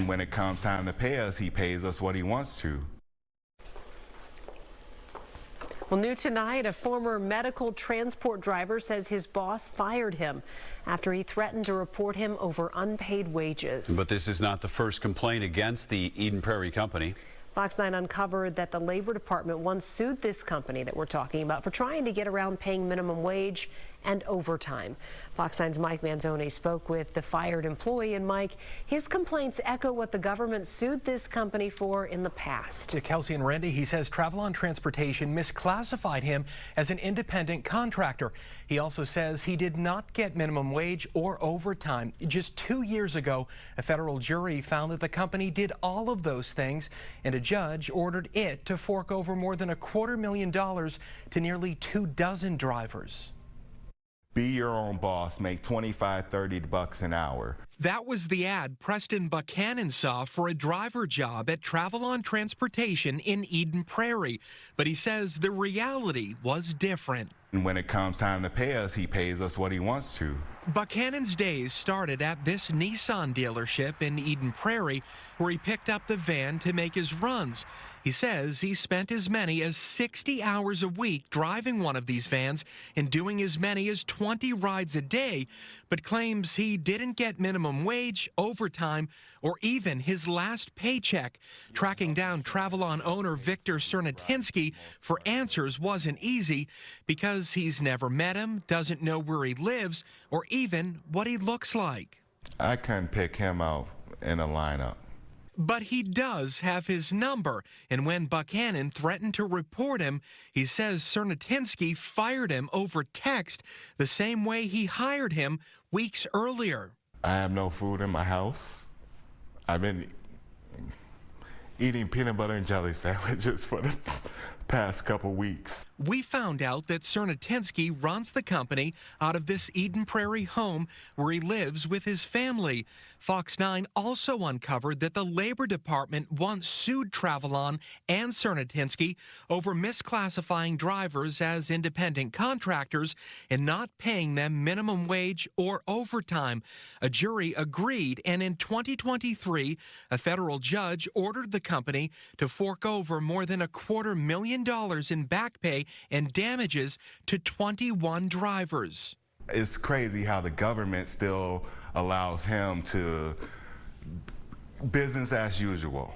When it comes time to pay us, he pays us what he wants to. Well, new tonight, a former medical transport driver says his boss fired him after he threatened to report him over unpaid wages. But this is not the first complaint against the Eden Prairie company. Fox 9 uncovered that the Labor Department once sued this company that we're talking about for trying to get around paying minimum wage and overtime. Fox 9's Mike Manzoni spoke with the fired employee, and Mike, his complaints echo what the government sued this company for in the past. To Kelsey and Randy, he says Travel Transportation misclassified him as an independent contractor. He also says he did not get minimum wage or overtime. Just 2 years ago, a federal jury found that the company did all of those things, and a judge ordered it to fork over more than $250,000 to nearly 24 drivers. Be your own boss, make $25–30 an hour. That was the ad Preston Buchanan saw for a driver job at Travel Transportation in Eden Prairie. But he says the reality was different. When it comes time to pay us, he pays us what he wants to. Buchanan's days started at this Nissan dealership in Eden Prairie, where he picked up the van to make his runs. He says he spent as many as 60 hours a week driving one of these vans and doing as many as 20 rides a day, but claims he didn't get minimum wage, overtime, or even his last paycheck. Tracking down Travelon owner Victor Cernatinsky for answers wasn't easy because he's never met him, doesn't know where he lives, or even what he looks like. I couldn't pick him out in a lineup. But he does have his number, and when Buchanan threatened to report him, he says Cernatinsky fired him over text the same way he hired him weeks earlier. I have no food in my house. I've been eating peanut butter and jelly sandwiches for the past couple weeks. We found out that Cernatinsky runs the company out of this Eden Prairie home where he lives with his family. Fox 9 also uncovered that the Labor Department once sued Travelon and Cernatinsky over misclassifying drivers as independent contractors and not paying them minimum wage or overtime. A jury agreed, and in 2023, a federal judge ordered the company to fork over more than $250,000 in back pay and damages to 21 drivers. It's crazy how the government still allows him to business as usual.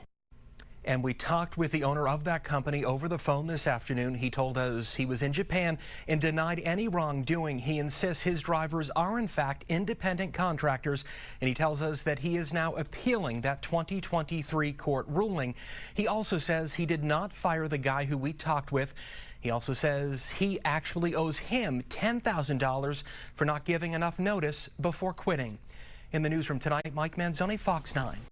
And we talked with the owner of that company over the phone this afternoon. He told us he was in Japan and denied any wrongdoing. He insists his drivers are in fact independent contractors, and he tells us that he is now appealing that 2023 court ruling. He also says he did not fire the guy who we talked with. He also says he actually owes him $10,000 for not giving enough notice before quitting. In the newsroom tonight, Mike Manzoni, Fox 9.